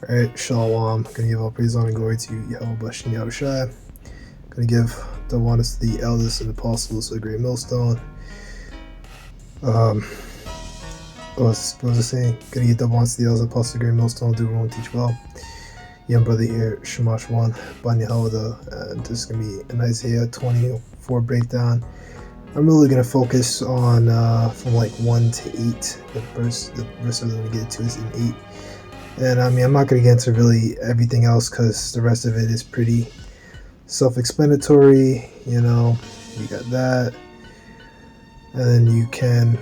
Alright, Shalom. Gonna give all praise, honor, and glory to Yahweh Bashem Yahushai. Gonna give the honors to the elders and apostles of the great millstone. What was I saying? Gonna give double honors to the elders and apostles of the great millstone, do wrong, teach well. Young brother here, Shamash 1, Ban Yehoda, and this is gonna be an Isaiah 24 breakdown. I'm really gonna focus on from like 1 to 8. The verse I'm gonna get to is in 8. And I mean, I'm not going to get into really everything else because the rest of it is pretty self-explanatory. You know, you got that. And then you can,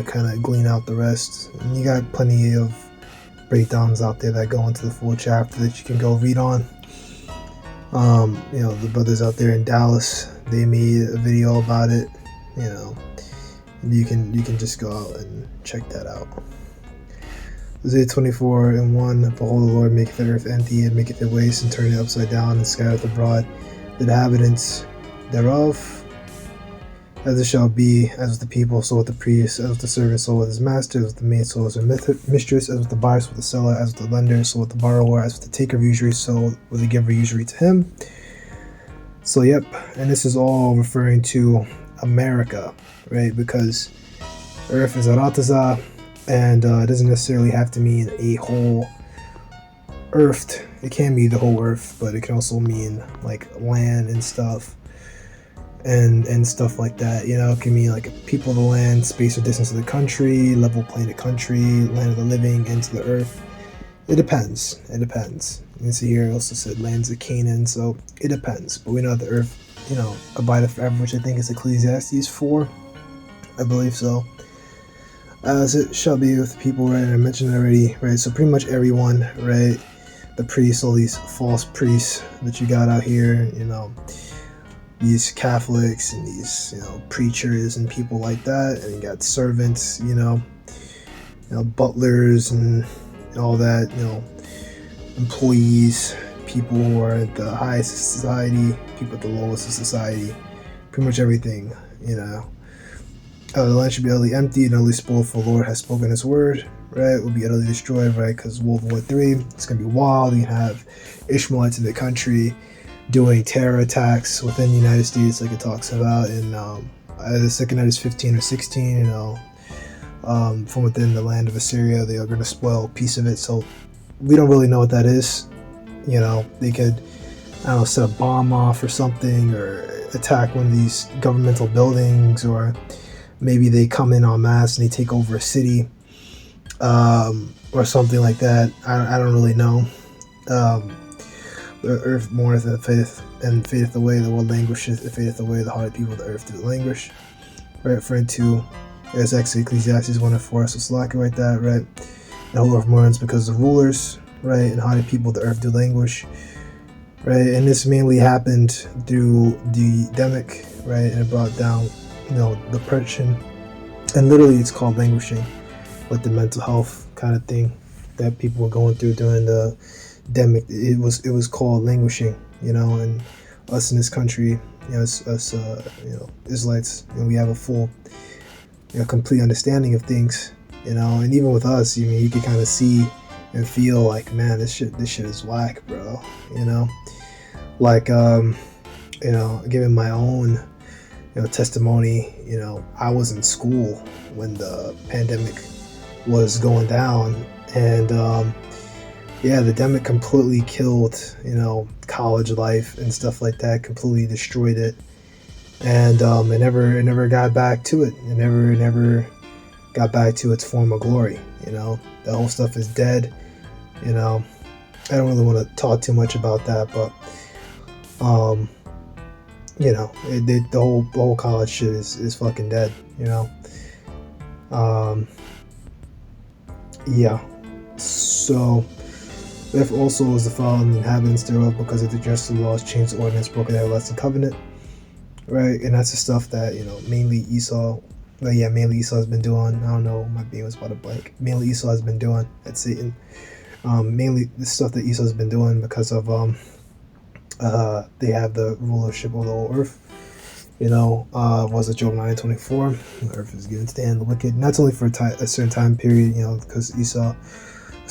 kind of glean out the rest. And you got plenty of breakdowns out there that go into the full chapter that you can go read on. The brothers out there in Dallas, they made a video about it. And you can just go out and check that out. Isaiah 24:1. Behold, the Lord maketh the earth empty, and maketh it waste, and turneth it upside down, and scattereth abroad the inhabitants thereof. As it shall be, as with the people, so with the priest, as with the servant, so with his master, as with the maid, so with his mistress, as with the buyer, so with the seller, as with the lender, so with the borrower, as with the taker of usury, so with the giver usury to him. So yep, and this is all referring to America, right? Because earth is Aratazah. And it doesn't necessarily have to mean a whole earth. It can be the whole earth, but it can also mean like land and stuff, and stuff like that. It can mean like people of the land, space or distance of the country, level plane of country, land of the living, into the earth. It depends. You see here it also said lands of Canaan, so it depends. But we know that the earth, abideth forever, which I think is Ecclesiastes 4. I believe so. As it shall be with the people, right? I mentioned it already, right? So pretty much everyone, right? The priests, all these false priests that you got out here, these Catholics and these, preachers and people like that, and you got servants, butlers and all that, employees, people who are at the highest of society, people at the lowest of society, pretty much everything, the land should be utterly empty and utterly spoiled, for the Lord has spoken his word, right? It will be utterly destroyed, right? Because World War III, it's going to be wild. You have Ishmaelites in the country doing terror attacks within the United States, like it talks about in either 2 Kings 15 or 16, from within the land of Assyria. They are going to spoil a piece of it. So we don't really know what that is. They could, set a bomb off or something, or attack one of these governmental buildings, or maybe they come in en masse and they take over a city, or something like that. I don't really know. The earth mourneth and fadeth away, the world languisheth, it fadeth away, the heart of people of the earth do languish. Right, referring to, as actually Ecclesiastes 1 and 4, so Slack right that, right? The whole earth mourns because of rulers, right? And heart of people of the earth do languish. Right, and this mainly happened through the epidemic, right? And it brought down depression, and literally it's called languishing, like the mental health kind of thing that people were going through during the epidemic. It was called languishing, and us in this country, us Israelites, we have a full, complete understanding of things, and even with us, you can kind of see and feel like, man, this shit is whack, bro, like, giving my own testimony. I was in school when the pandemic was going down, and the pandemic completely killed college life and stuff like that, completely destroyed it, and it never got back to it. It never got back to its former glory. The whole stuff is dead. I don't really want to talk too much about that, but the whole college shit is fucking dead, So, if also was the fall and the inhabitants thereof, because of the just laws, changed the ordinance, broken the everlasting covenant, right? And that's the stuff that, mainly Esau has been doing. I don't know, my being was about to blank. Mainly Esau has been doing at Satan. Mainly the stuff that Esau has been doing because of, they have the rulership of the whole earth. Was it Job 9:24? The earth is given to the hand of the wicked. And that's only for a certain time period, because Esau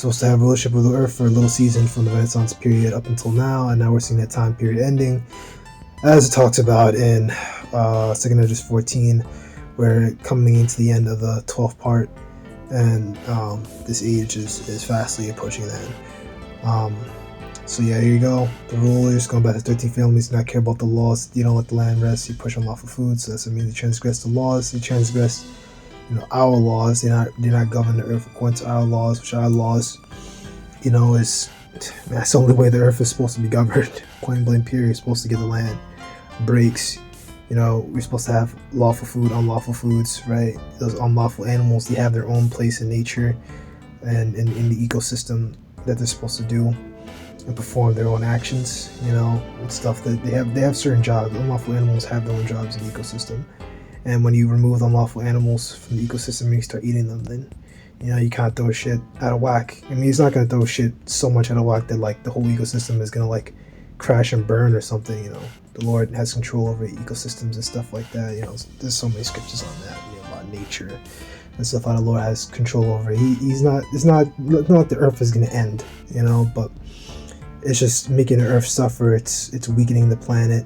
supposed to have rulership of the earth for a little season from the Renaissance period up until now, and now we're seeing that time period ending, as it talks about in 2 Esdras 14, where coming into the end of the 12th part, and this age is fastly approaching then. So yeah, here you go. The rulers, going back to 13 families, do not care about the laws. You don't let the land rest. You push unlawful food. So that's what I mean. They transgress the laws. They transgress, our laws. They not govern the earth according to our laws, which our laws, is that's the only way the earth is supposed to be governed. Point blank period. You're supposed to get the land. Breaks. We're supposed to have lawful food, unlawful foods, right? Those unlawful animals, they have their own place in nature and in the ecosystem that they're supposed to do and perform their own actions, and stuff that they have certain jobs. Unlawful animals have their own jobs in the ecosystem. And when you remove unlawful animals from the ecosystem and you start eating them, then, you can't throw shit out of whack. I mean, he's not going to throw shit so much out of whack that, like, the whole ecosystem is going to, like, crash and burn or something, The Lord has control over ecosystems and stuff like that, There's so many scriptures on that, about nature and stuff how the Lord has control over it. It's not like the earth is going to end, but it's just making the earth suffer. It's weakening the planet,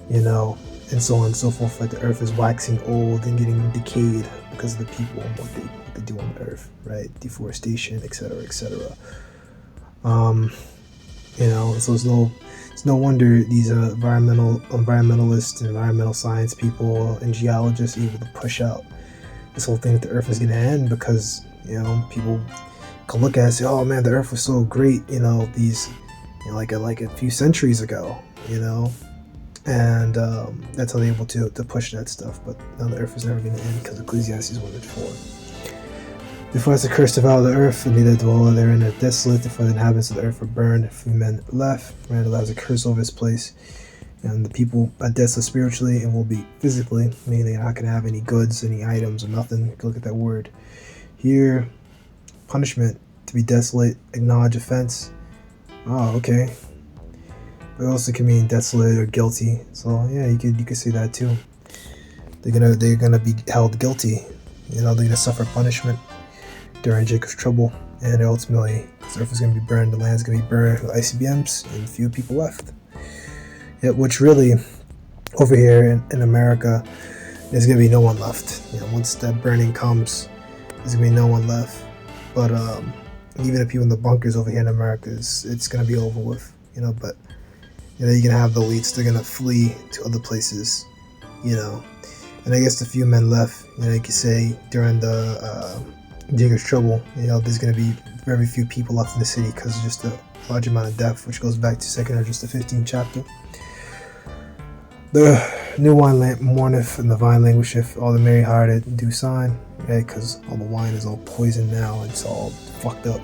and so on and so forth. Like the earth is waxing old and getting decayed because of the people and what they do on the earth, right? Deforestation, etc., etc. So it's no wonder these environmentalists and environmental science people and geologists are able to push out this whole thing that the earth is going to end, because people can look at it and say, oh man, the earth was so great, these like a few centuries ago, and that's how they're able to push that stuff. But now the earth is never going to end, because Ecclesiastes 1:4. Therefore, as a curse devour the earth, and they that dwell therein are desolate. Therefore, the inhabitants of the earth are burned. Few men left. Randall has a curse over his place, and the people are desolate spiritually and will be physically, meaning they're not going to have any goods, any items, or nothing. Look at that word here. Punishment: to be desolate, acknowledge offense. Oh, okay. But also can mean desolate or guilty. So yeah, you could say that too. They're gonna be held guilty. They're gonna suffer punishment during Jacob's trouble, and ultimately, the earth is gonna be burned, the land's gonna be burned with ICBMs, and few people left. Yeah, which really, over here in America, there's gonna be no one left. Once that burning comes, there's gonna be no one left. But even the people in the bunkers over here in America, it's gonna be over with. But you're gonna have the elites. They're gonna flee to other places. And I guess the few men left. You could say during the Jacob's trouble, there's gonna be very few people left in the city because of just a large amount of death, which goes back to 2 Esdras the 15th chapter. The new wine lamp mourneth, and the vine languisheth. All the merry-hearted do sign, right? Because all the wine is all poisoned now. It's all fucked up.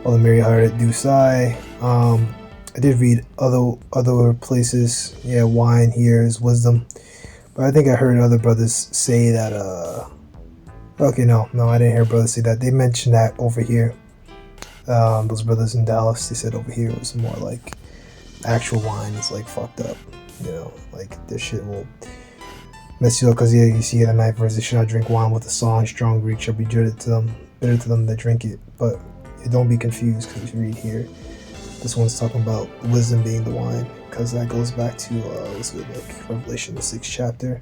All the merry-hearted do sigh. I did read other places. Yeah, wine here is wisdom. But I think I heard other brothers say that. Okay, no, I didn't hear brothers say that. They mentioned that over here. Those brothers in Dallas, they said over here it was more like actual wine is like fucked up. Like this shit will mess you up, because you see in the 9th verse, they should not drink wine with a song. Strong Greek shall be bitter to them that drink it. But don't be confused, because if you read here, this one's talking about wisdom being the wine, because that goes back to Revelation the 6th chapter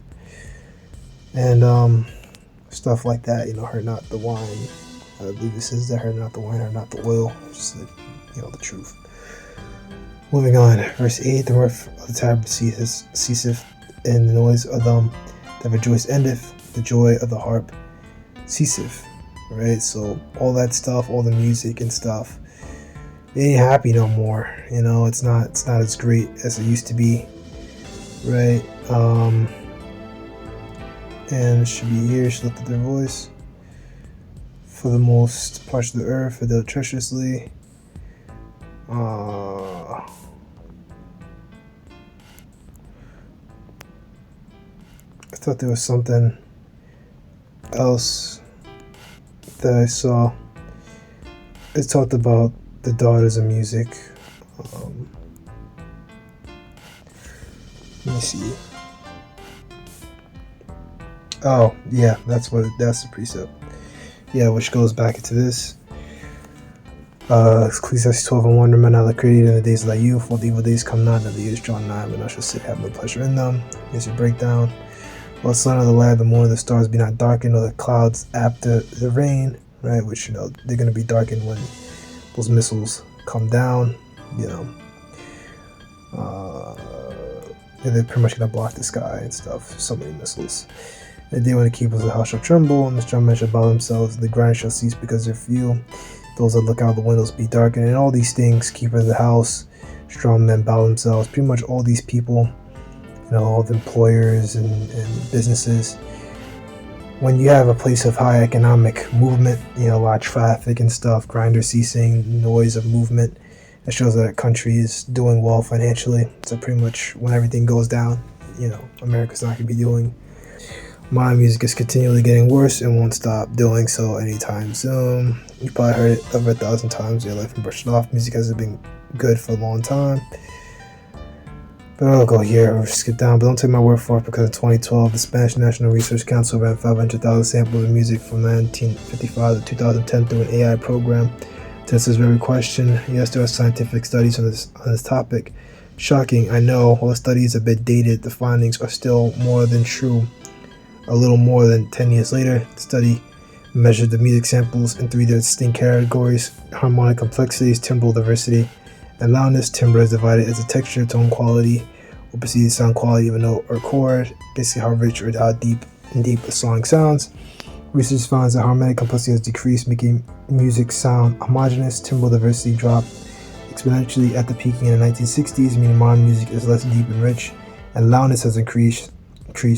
and stuff like that. Hurt not the wine. I believe it says that hurt not the wine, hurt not the oil, which is the truth. Moving on, verse 8, the mirth of the tabret ceaseth, and the noise of them that rejoice endeth, the joy of the harp ceaseth. Right, so all that stuff, all the music and stuff, they ain't happy no more. It's not as great as it used to be. Right, and it should be here, should lift up their voice. For the most parts of the earth, for dealt treacherously. I thought there was something else that I saw. It talked about the daughters of music. Let me see. Oh, yeah, that's the precept. Yeah, which goes back into this. Ecclesiastes 12:1, remember thou created in the days of thy youth, while the evil days come not, and the years draw nigh, when thou shalt sit, have no pleasure in them. Here's your breakdown. Well, the sun or the land, the moon or the stars be not darkened, or the clouds after the rain, right? Which, they're going to be darkened when those missiles come down, and they're pretty much going to block the sky and stuff. So many missiles. The day when the keepers of the house shall tremble, and the strong men shall bow themselves, and the grind shall cease because they're few. Those that look out of the windows be darkened, and all these things, keepers of the house, strong men bow themselves. Pretty much all these people, all the employers and businesses. When you have a place of high economic movement, a lot of traffic and stuff, grinders ceasing, noise of movement, that shows that a country is doing well financially. So pretty much when everything goes down, America's not going to be doing. Modern music is continually getting worse and won't stop doing so anytime soon. You probably heard it over 1,000 times in your life and brushed it off. Music hasn't been good for a long time. But I'll go here or skip down. But don't take my word for it, because in 2012, the Spanish National Research Council ran 500,000 samples of music from 1955 to 2010 through an AI program. To answer this very question, yes, there are scientific studies on this topic. Shocking, I know. While the study is a bit dated, the findings are still more than true. A little more than 10 years later, the study measured the music samples in 3 distinct categories: harmonic complexities, timbral diversity, and loudness. Timbre is divided as a texture, tone quality, or perceived sound quality of a note or chord, basically how rich or how deep a song sounds. Research finds that harmonic complexity has decreased, making music sound homogeneous. Timbral diversity dropped exponentially at the peaking in the 1960s, meaning modern music is less deep and rich, and loudness has increased,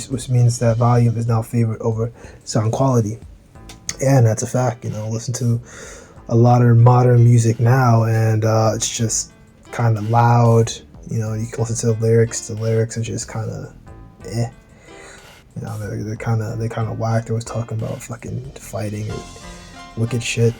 which means that volume is now favored over sound quality. And that's a fact. Listen to a lot of modern music now, and it's just kind of loud. You can listen to the lyrics. The lyrics are just kind of they're kind of whack. They was talking about fucking fighting and wicked shit.